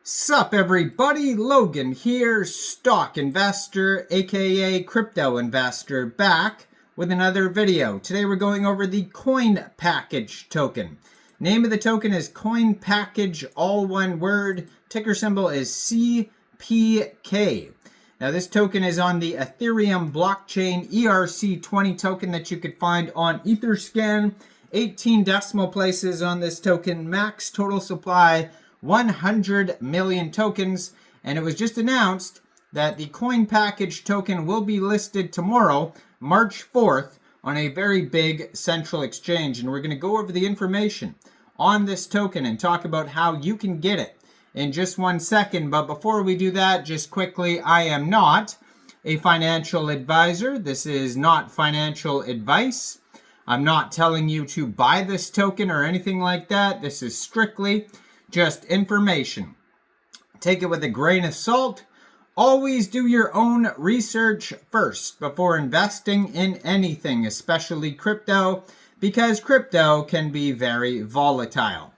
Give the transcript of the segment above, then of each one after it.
Sup everybody, Logan here, stock investor aka crypto investor, back with another video. Today we're going over the CoinPackage token. Name of the token is CoinPackage, all one word. Ticker symbol is CPK. Now this token is on the Ethereum blockchain ERC20 token that you could find on Etherscan. 18 decimal places on this token, max total supply 100 million tokens, and it was just announced that the CoinPackage token will be listed tomorrow, March 4th, on a very big central exchange, and we're going to go over the information on this token and talk about how you can get it in just 1 second. But before we do that, just quickly, I am not a financial advisor. This is not financial advice. I'm not telling you to buy this token or anything like that. This is strictly just information. Take it with a grain of salt. Always do your own research first before investing in anything, especially crypto, because crypto can be very volatile.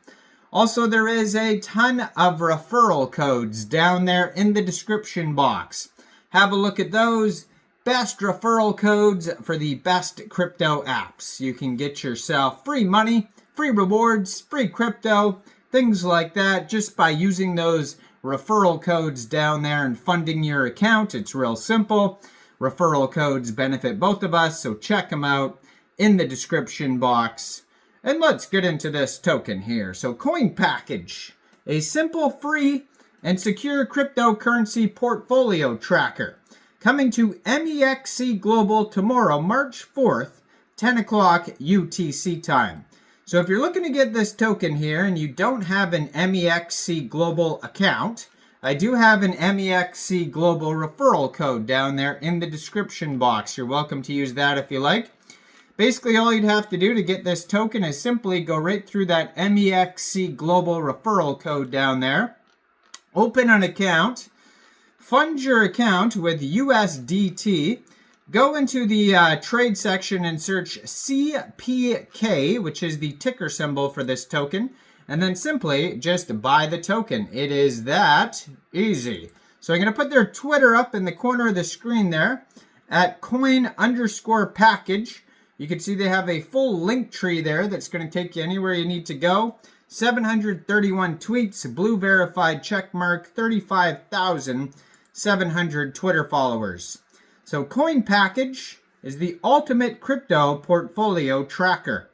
Also, there is a ton of referral codes down there in the description box. Have a look at those. Best referral codes for the best crypto apps. You can get yourself free money, free rewards, free crypto, things like that, just by using those referral codes down there and funding your account. It's real simple. Referral codes benefit both of us, so check them out in the description box. And let's get into this token here. So CoinPackage, a simple, free, and secure cryptocurrency portfolio tracker, coming to MEXC Global tomorrow, March 4th, 10 o'clock UTC time. So if you're looking to get this token here and you don't have an MEXC Global account, I do have an MEXC Global referral code down there in the description box. You're welcome to use that if you like. Basically, all you'd have to do to get this token is simply go right through that MEXC Global referral code down there, open an account, fund your account with USDT, go into the trade section and search CPK, which is the ticker symbol for this token, and then simply just buy the token. It is that easy. So I'm going to put their Twitter up in the corner of the screen there at coin_package. You can see they have a full link tree there that's going to take you anywhere you need to go. 731 tweets, blue verified checkmark, 35,700 Twitter followers. So CoinPackage is the ultimate crypto portfolio tracker.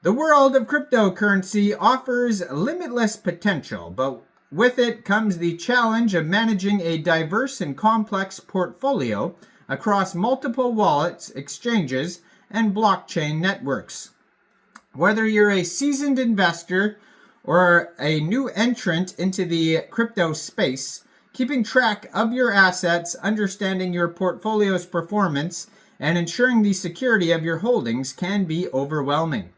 The world of cryptocurrency offers limitless potential, but with it comes the challenge of managing a diverse and complex portfolio across multiple wallets, exchanges, and blockchain networks. Whether you're a seasoned investor or a new entrant into the crypto space, keeping track of your assets, understanding your portfolio's performance, and ensuring the security of your holdings can be overwhelming.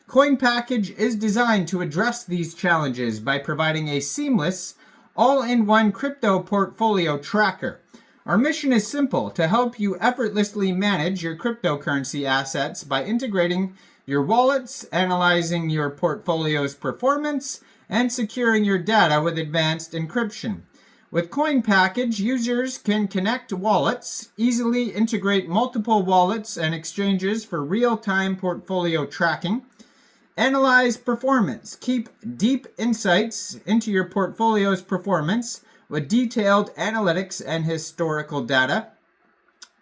CoinPackage is designed to address these challenges by providing a seamless, all-in-one crypto portfolio tracker. Our mission is simple: to help you effortlessly manage your cryptocurrency assets by integrating your wallets, analyzing your portfolio's performance, and securing your data with advanced encryption. With CoinPackage, users can connect wallets, easily integrate multiple wallets and exchanges for real-time portfolio tracking, analyze performance, keep deep insights into your portfolio's performance with detailed analytics and historical data,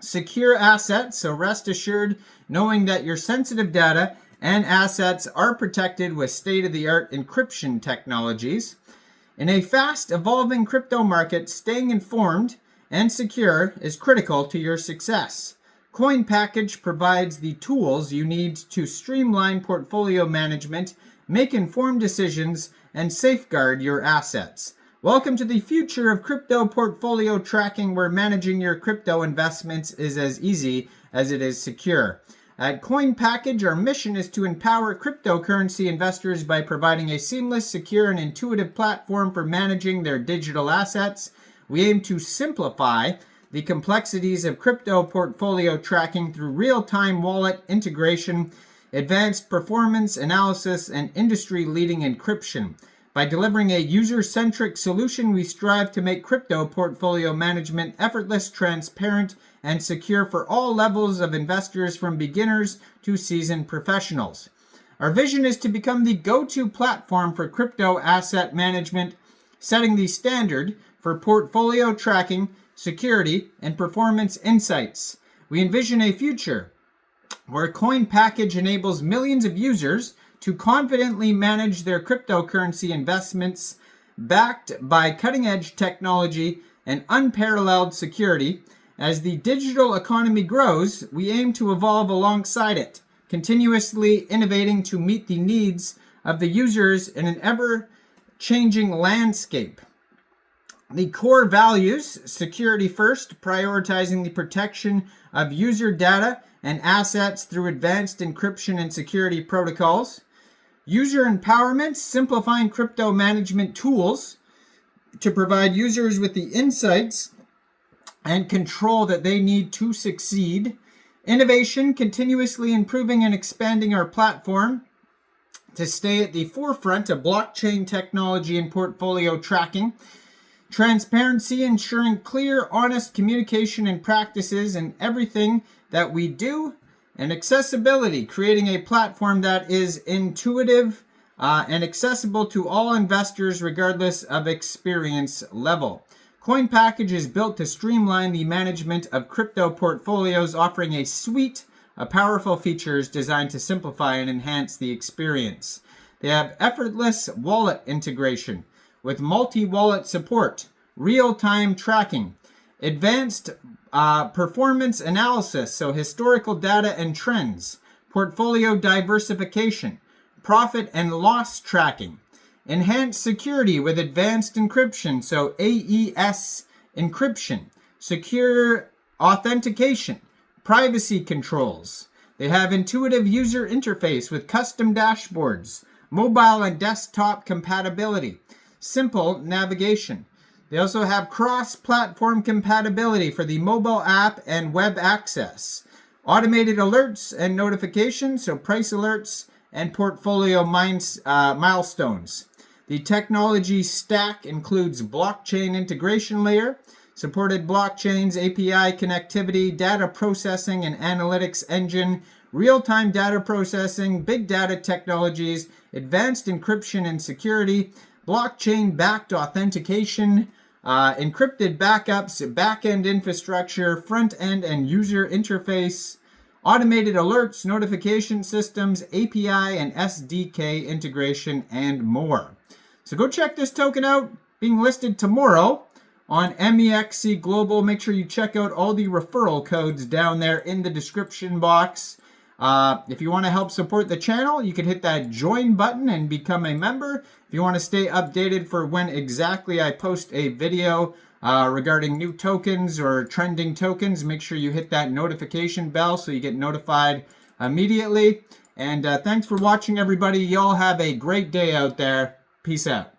secure assets, so rest assured knowing that your sensitive data and assets are protected with state-of-the-art encryption technologies. In a fast-evolving crypto market, staying informed and secure is critical to your success. CoinPackage provides the tools you need to streamline portfolio management, make informed decisions, and safeguard your assets. Welcome to the future of crypto portfolio tracking, where managing your crypto investments is as easy as it is secure. At CoinPackage, our mission is to empower cryptocurrency investors by providing a seamless, secure, and intuitive platform for managing their digital assets. We aim to simplify the complexities of crypto portfolio tracking through real-time wallet integration, advanced performance analysis, and industry-leading encryption. By delivering a user-centric solution, we strive to make crypto portfolio management effortless, transparent, and secure for all levels of investors, from beginners to seasoned professionals. Our vision is to become the go-to platform for crypto asset management, setting the standard for portfolio tracking, security, and performance insights. We envision a future where CoinPackage enables millions of users to confidently manage their cryptocurrency investments, backed by cutting-edge technology and unparalleled security. As the digital economy grows, we aim to evolve alongside it, continuously innovating to meet the needs of the users in an ever-changing landscape. The core values: security first, prioritizing the protection of user data and assets through advanced encryption and security protocols. User empowerment, simplifying crypto management tools to provide users with the insights and control that they need to succeed. Innovation, continuously improving and expanding our platform to stay at the forefront of blockchain technology and portfolio tracking. Transparency, ensuring clear, honest communication and practices in everything that we do. And accessibility, creating a platform that is intuitive and accessible to all investors regardless of experience level. CoinPackage is built to streamline the management of crypto portfolios, offering a suite of powerful features designed to simplify and enhance the experience. They have effortless wallet integration with multi-wallet support, real-time tracking, advanced performance analysis, so historical data and trends, portfolio diversification, profit and loss tracking, enhanced security with advanced encryption, so AES encryption, secure authentication, privacy controls. They have intuitive user interface with custom dashboards, mobile and desktop compatibility, simple navigation. They also have cross-platform compatibility for the mobile app and web access, automated alerts and notifications, so price alerts and portfolio milestones. The technology stack includes blockchain integration layer, supported blockchains, API connectivity, data processing and analytics engine, real-time data processing, big data technologies, advanced encryption and security, blockchain-backed authentication, encrypted backups, back-end infrastructure, front-end and user interface, automated alerts, notification systems, API and SDK integration, and more. So go check this token out, being listed tomorrow on MEXC Global. Make sure you check out all the referral codes down there in the description box. If you want to help support the channel, you can hit that join button and become a member. If you want to stay updated for when exactly I post a video regarding new tokens or trending tokens, make sure you hit that notification bell so you get notified immediately. And thanks for watching, everybody. Y'all have a great day out there. Peace out.